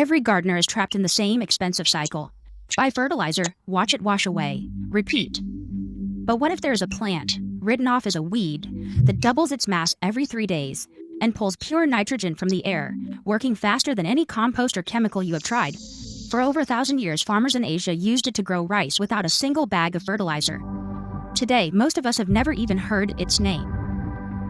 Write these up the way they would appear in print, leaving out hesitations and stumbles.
Every gardener is trapped in the same expensive cycle. Buy fertilizer, watch it wash away, repeat. But what if there is a plant, written off as a weed, that doubles its mass every 3 days and pulls pure nitrogen from the air, working faster than any compost or chemical you have tried? For over 1,000 years, farmers in Asia used it to grow rice without a single bag of fertilizer. Today, most of us have never even heard its name.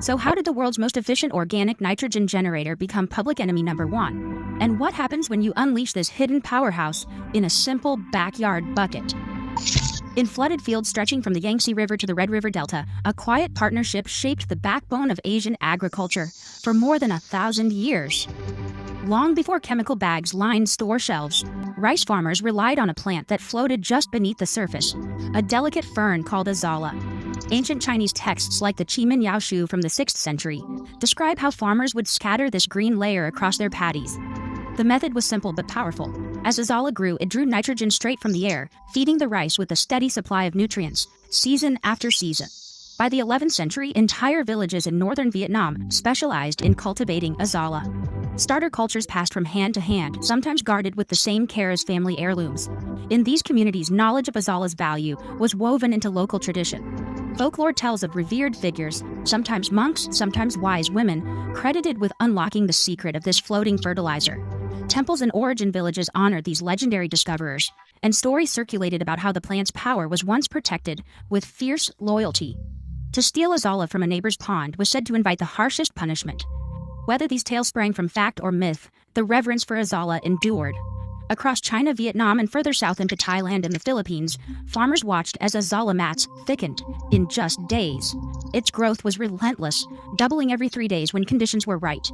So how did the world's most efficient organic nitrogen generator become public enemy number 1? And what happens when you unleash this hidden powerhouse in a simple backyard bucket? In flooded fields stretching from the Yangtze River to the Red River Delta, a quiet partnership shaped the backbone of Asian agriculture for more than 1,000 years. Long before chemical bags lined store shelves, rice farmers relied on a plant that floated just beneath the surface, a delicate fern called azolla. Ancient Chinese texts like the Qimen Yao Shu from the 6th century describe how farmers would scatter this green layer across their paddies. The method was simple but powerful. As azolla grew, it drew nitrogen straight from the air, feeding the rice with a steady supply of nutrients, season after season. By the 11th century, entire villages in northern Vietnam specialized in cultivating azolla. Starter cultures passed from hand to hand, sometimes guarded with the same care as family heirlooms. In these communities, knowledge of azolla's value was woven into local tradition. Folklore tells of revered figures, sometimes monks, sometimes wise women, credited with unlocking the secret of this floating fertilizer. Temples and origin villages honored these legendary discoverers, and stories circulated about how the plant's power was once protected with fierce loyalty. To steal azolla from a neighbor's pond was said to invite the harshest punishment. Whether these tales sprang from fact or myth, the reverence for azolla endured. Across China, Vietnam, and further south into Thailand and the Philippines, farmers watched as azolla mats thickened in just days. Its growth was relentless, doubling every 3 days when conditions were right.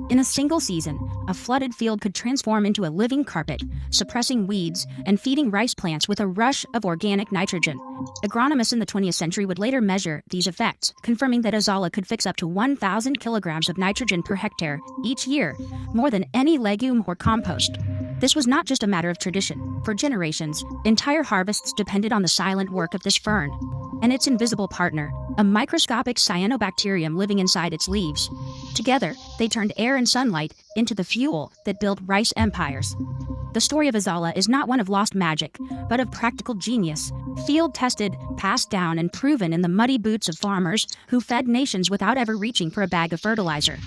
In a single season, a flooded field could transform into a living carpet, suppressing weeds and feeding rice plants with a rush of organic nitrogen. Agronomists in the 20th century would later measure these effects, confirming that azolla could fix up to 1,000 kilograms of nitrogen per hectare each year, more than any legume or compost. This was not just a matter of tradition. For generations, entire harvests depended on the silent work of this fern and its invisible partner, a microscopic cyanobacterium living inside its leaves. Together, they turned air and sunlight into the fuel that built rice empires. The story of azolla is not one of lost magic, but of practical genius, field-tested, passed down, and proven in the muddy boots of farmers who fed nations without ever reaching for a bag of fertilizer.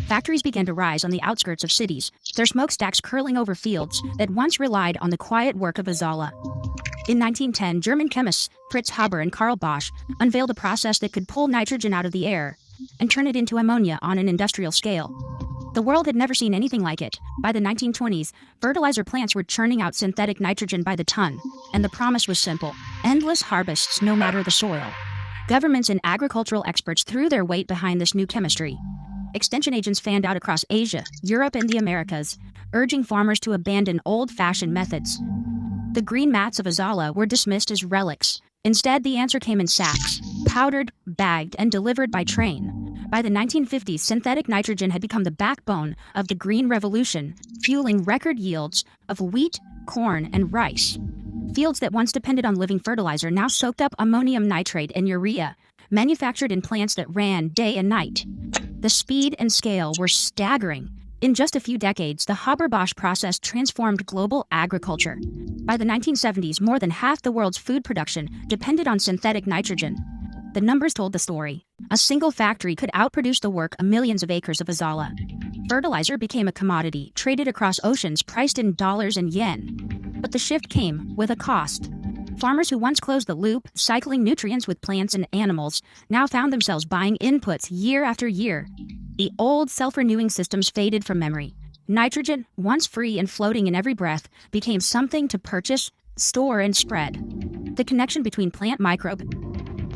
Factories began to rise on the outskirts of cities, their smokestacks curling over fields that once relied on the quiet work of azolla. In 1910, German chemists Fritz Haber and Karl Bosch unveiled a process that could pull nitrogen out of the air and turn it into ammonia on an industrial scale. The world had never seen anything like it. By the 1920s, fertilizer plants were churning out synthetic nitrogen by the ton, and the promise was simple: endless harvests no matter the soil. Governments and agricultural experts threw their weight behind this new chemistry. Extension agents fanned out across Asia, Europe, and the Americas, urging farmers to abandon old-fashioned methods. The green mats of azolla were dismissed as relics. Instead, the answer came in sacks, powdered, bagged, and delivered by train. By the 1950s, synthetic nitrogen had become the backbone of the Green Revolution, fueling record yields of wheat, corn, and rice. Fields that once depended on living fertilizer now soaked up ammonium nitrate and urea, manufactured in plants that ran day and night. The speed and scale were staggering. In just a few decades, the Haber-Bosch process transformed global agriculture. By the 1970s, more than half the world's food production depended on synthetic nitrogen. The numbers told the story. A single factory could outproduce the work of millions of acres of azolla. Fertilizer became a commodity, traded across oceans, priced in dollars and yen. But the shift came with a cost. Farmers who once closed the loop, cycling nutrients with plants and animals, now found themselves buying inputs year after year. The old self-renewing systems faded from memory. Nitrogen, once free and floating in every breath, became something to purchase, store, and spread. The connection between plant microbe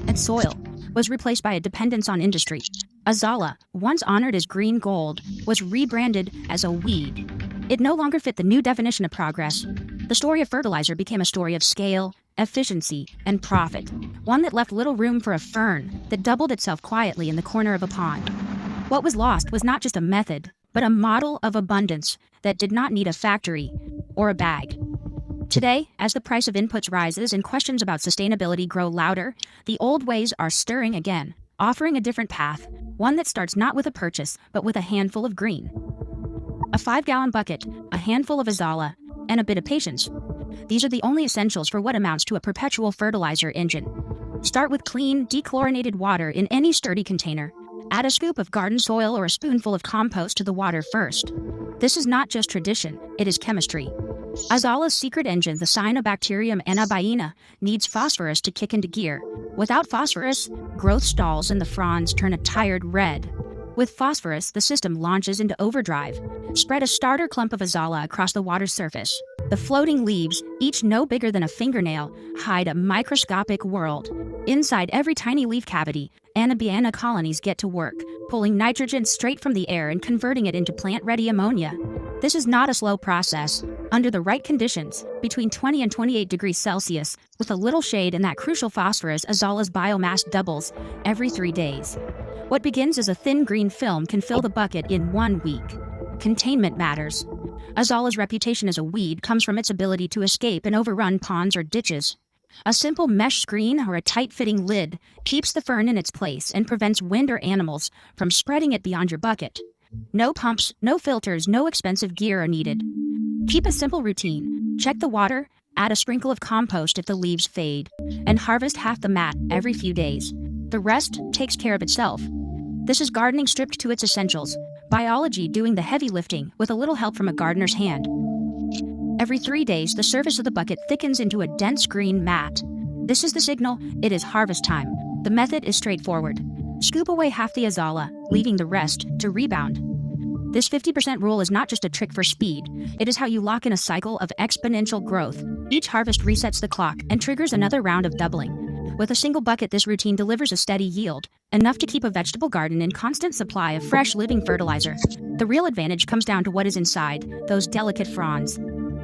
and soil was replaced by a dependence on industry. Azolla, once honored as green gold, was rebranded as a weed. It no longer fit the new definition of progress. The story of fertilizer became a story of scale, efficiency, and profit, one that left little room for a fern that doubled itself quietly in the corner of a pond. What was lost was not just a method, but a model of abundance that did not need a factory or a bag. Today, as the price of inputs rises and questions about sustainability grow louder, the old ways are stirring again, offering a different path, one that starts not with a purchase, but with a handful of green. A 5-gallon bucket, a handful of azolla, and a bit of patience. These are the only essentials for what amounts to a perpetual fertilizer engine. Start with clean, dechlorinated water in any sturdy container. Add a scoop of garden soil or a spoonful of compost to the water first. This is not just tradition, it is chemistry. Azolla's secret engine, the cyanobacterium Anabaena, needs phosphorus to kick into gear. Without phosphorus, growth stalls and the fronds turn a tired red. With phosphorus, the system launches into overdrive. Spread a starter clump of azolla across the water's surface. The floating leaves, each no bigger than a fingernail, hide a microscopic world. Inside every tiny leaf cavity, Anabaena colonies get to work, pulling nitrogen straight from the air and converting it into plant-ready ammonia. This is not a slow process. Under the right conditions, between 20 and 28 degrees Celsius, with a little shade and that crucial phosphorus, azolla's biomass doubles every 3 days. What begins as a thin green film can fill the bucket in 1 week. Containment matters. Azolla's reputation as a weed comes from its ability to escape and overrun ponds or ditches. A simple mesh screen or a tight-fitting lid keeps the fern in its place and prevents wind or animals from spreading it beyond your bucket. No pumps, no filters, no expensive gear are needed. Keep a simple routine. Check the water, add a sprinkle of compost if the leaves fade, and harvest half the mat every few days. The rest takes care of itself. This is gardening stripped to its essentials, biology doing the heavy lifting with a little help from a gardener's hand. Every 3 days, the surface of the bucket thickens into a dense green mat. This is the signal, it is harvest time. The method is straightforward. Scoop away half the azolla, leaving the rest to rebound. This 50% rule is not just a trick for speed, it is how you lock in a cycle of exponential growth. Each harvest resets the clock and triggers another round of doubling. With a single bucket, this routine delivers a steady yield, enough to keep a vegetable garden in constant supply of fresh, living fertilizer. The real advantage comes down to what is inside, those delicate fronds.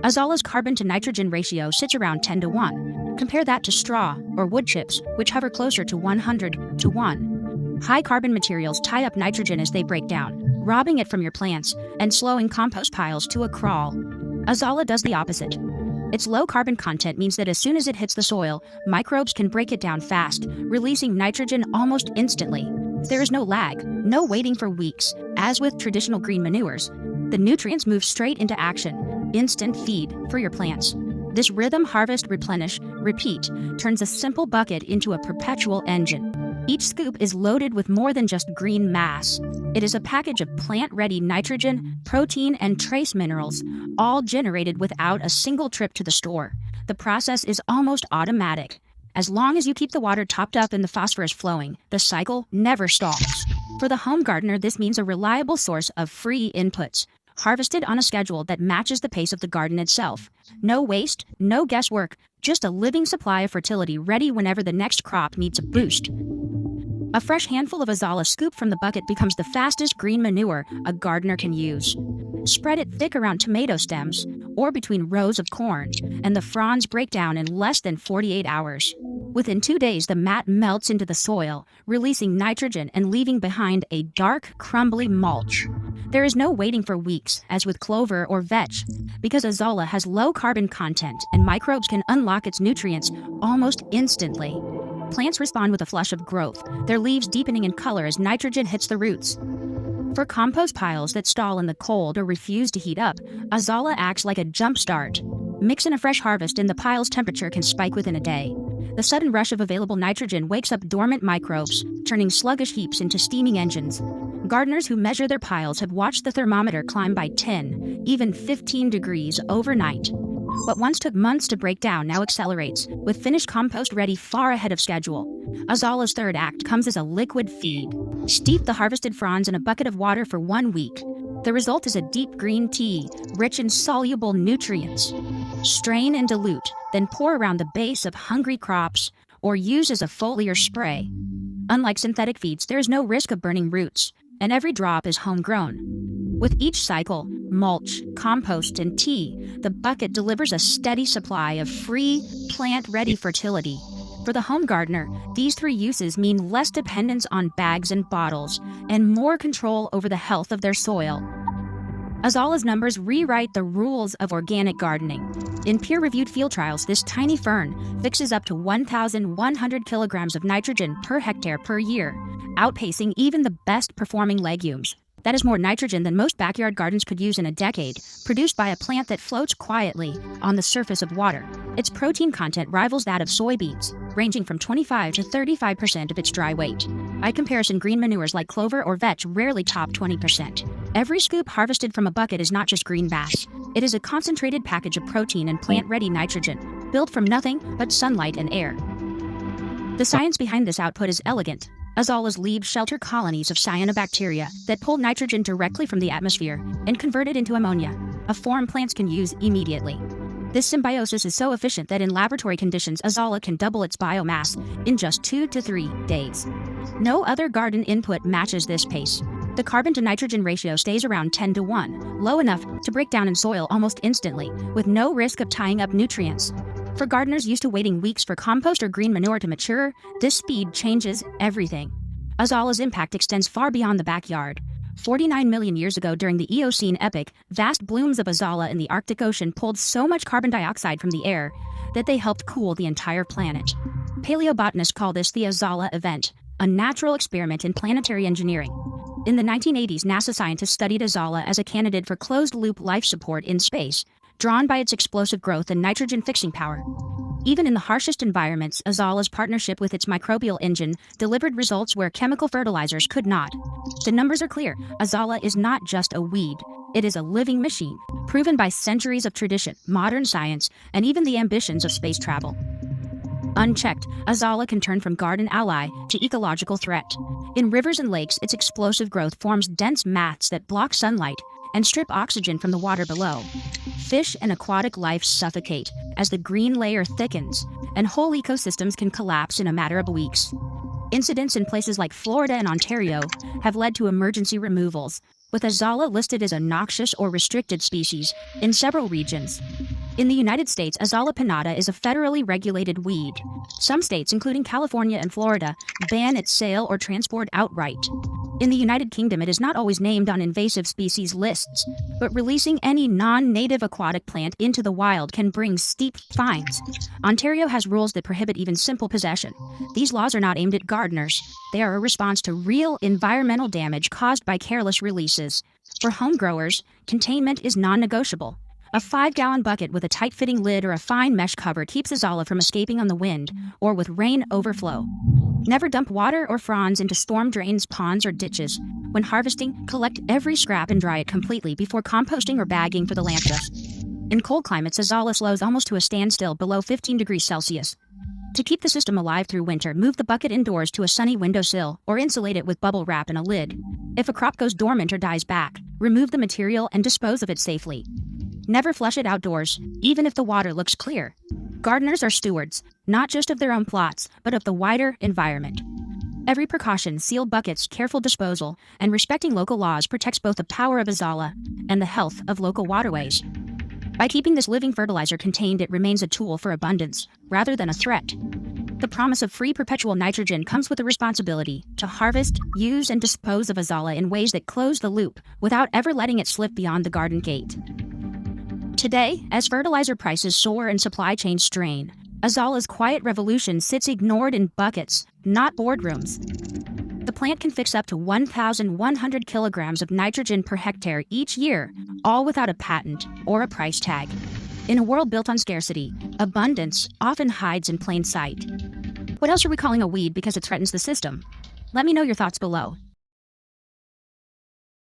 Azolla's carbon-to-nitrogen ratio sits around 10 to 1. Compare that to straw or wood chips, which hover closer to 100 to 1. High-carbon materials tie up nitrogen as they break down, robbing it from your plants and slowing compost piles to a crawl. Azolla does the opposite. Its low carbon content means that as soon as it hits the soil, microbes can break it down fast, releasing nitrogen almost instantly. There is no lag, no waiting for weeks. As with traditional green manures, the nutrients move straight into action, instant feed for your plants. This rhythm, harvest, replenish, repeat, turns a simple bucket into a perpetual engine. Each scoop is loaded with more than just green mass. It is a package of plant-ready nitrogen, protein, and trace minerals, all generated without a single trip to the store. The process is almost automatic. As long as you keep the water topped up and the phosphorus flowing, the cycle never stalls. For the home gardener, this means a reliable source of free inputs, harvested on a schedule that matches the pace of the garden itself. No waste, no guesswork, just a living supply of fertility ready whenever the next crop needs a boost. A fresh handful of azolla scooped from the bucket becomes the fastest green manure a gardener can use. Spread it thick around tomato stems or between rows of corn, and the fronds break down in less than 48 hours. Within 2 days, the mat melts into the soil, releasing nitrogen and leaving behind a dark, crumbly mulch. There is no waiting for weeks, as with clover or vetch, because azolla has low carbon content and microbes can unlock its nutrients almost instantly. Plants respond with a flush of growth, their leaves deepening in color as nitrogen hits the roots. For compost piles that stall in the cold or refuse to heat up, azolla acts like a jump start. Mix in a fresh harvest and the pile's temperature can spike within a day. The sudden rush of available nitrogen wakes up dormant microbes, turning sluggish heaps into steaming engines. Gardeners who measure their piles have watched the thermometer climb by 10, even 15 degrees overnight. What once took months to break down now accelerates, with finished compost ready far ahead of schedule. Azolla's third act comes as a liquid feed. Steep the harvested fronds in a bucket of water for 1 week. The result is a deep green tea, rich in soluble nutrients. Strain and dilute, then pour around the base of hungry crops, or use as a foliar spray. Unlike synthetic feeds, there is no risk of burning roots, and every drop is homegrown. With each cycle, mulch, compost, and tea, the bucket delivers a steady supply of free, plant-ready fertility. For the home gardener, these 3 uses mean less dependence on bags and bottles, and more control over the health of their soil. Azolla's numbers rewrite the rules of organic gardening. In peer-reviewed field trials, this tiny fern fixes up to 1,100 kilograms of nitrogen per hectare per year, outpacing even the best-performing legumes. That is more nitrogen than most backyard gardens could use in a decade, produced by a plant that floats quietly on the surface of water. Its protein content rivals that of soybeans, ranging from 25 to 35% of its dry weight. By comparison, green manures like clover or vetch rarely top 20%. Every scoop harvested from a bucket is not just green mass. It is a concentrated package of protein and plant-ready nitrogen, built from nothing but sunlight and air. The science behind this output is elegant. Azolla's leaves shelter colonies of cyanobacteria that pull nitrogen directly from the atmosphere and convert it into ammonia, a form plants can use immediately. This symbiosis is so efficient that in laboratory conditions, Azolla can double its biomass in just 2 to 3 days. No other garden input matches this pace. The carbon-to-nitrogen ratio stays around 10 to 1, low enough to break down in soil almost instantly, with no risk of tying up nutrients. For gardeners used to waiting weeks for compost or green manure to mature, this speed changes everything. Azolla's impact extends far beyond the backyard. 49 million years ago during the Eocene epoch, vast blooms of Azolla in the Arctic Ocean pulled so much carbon dioxide from the air that they helped cool the entire planet. Paleobotanists call this the Azolla event, a natural experiment in planetary engineering. In the 1980s, NASA scientists studied Azolla as a candidate for closed-loop life support in space, drawn by its explosive growth and nitrogen-fixing power. Even in the harshest environments, Azolla's partnership with its microbial engine delivered results where chemical fertilizers could not. The numbers are clear. Azolla is not just a weed. It is a living machine, proven by centuries of tradition, modern science, and even the ambitions of space travel. Unchecked, Azolla can turn from garden ally to ecological threat. In rivers and lakes, its explosive growth forms dense mats that block sunlight and strip oxygen from the water below. Fish and aquatic life suffocate as the green layer thickens, and whole ecosystems can collapse in a matter of weeks. Incidents in places like Florida and Ontario have led to emergency removals, with Azolla listed as a noxious or restricted species in several regions. In the United States, Azolla pinnata is a federally regulated weed. Some states, including California and Florida, ban its sale or transport outright. In the United Kingdom, it is not always named on invasive species lists, but releasing any non-native aquatic plant into the wild can bring steep fines. Ontario has rules that prohibit even simple possession. These laws are not aimed at gardeners. They are a response to real environmental damage caused by careless releases. For home growers, containment is non-negotiable. A 5-gallon bucket with a tight-fitting lid or a fine mesh cover keeps Azolla from escaping on the wind or with rain overflow. Never dump water or fronds into storm drains, ponds, or ditches. When harvesting, collect every scrap and dry it completely before composting or bagging for the landfill. In cold climates, Azolla slows almost to a standstill below 15 degrees Celsius. To keep the system alive through winter, move the bucket indoors to a sunny windowsill or insulate it with bubble wrap and a lid. If a crop goes dormant or dies back, remove the material and dispose of it safely. Never flush it outdoors, even if the water looks clear. Gardeners are stewards, not just of their own plots, but of the wider environment. Every precaution, sealed buckets, careful disposal, and respecting local laws protects both the power of Azolla and the health of local waterways. By keeping this living fertilizer contained, it remains a tool for abundance, rather than a threat. The promise of free perpetual nitrogen comes with the responsibility to harvest, use, and dispose of Azolla in ways that close the loop without ever letting it slip beyond the garden gate. Today, as fertilizer prices soar and supply chains strain, Azolla's quiet revolution sits ignored in buckets, not boardrooms. The plant can fix up to 1,100 kilograms of nitrogen per hectare each year, all without a patent or a price tag. In a world built on scarcity, abundance often hides in plain sight. What else are we calling a weed because it threatens the system? Let me know your thoughts below.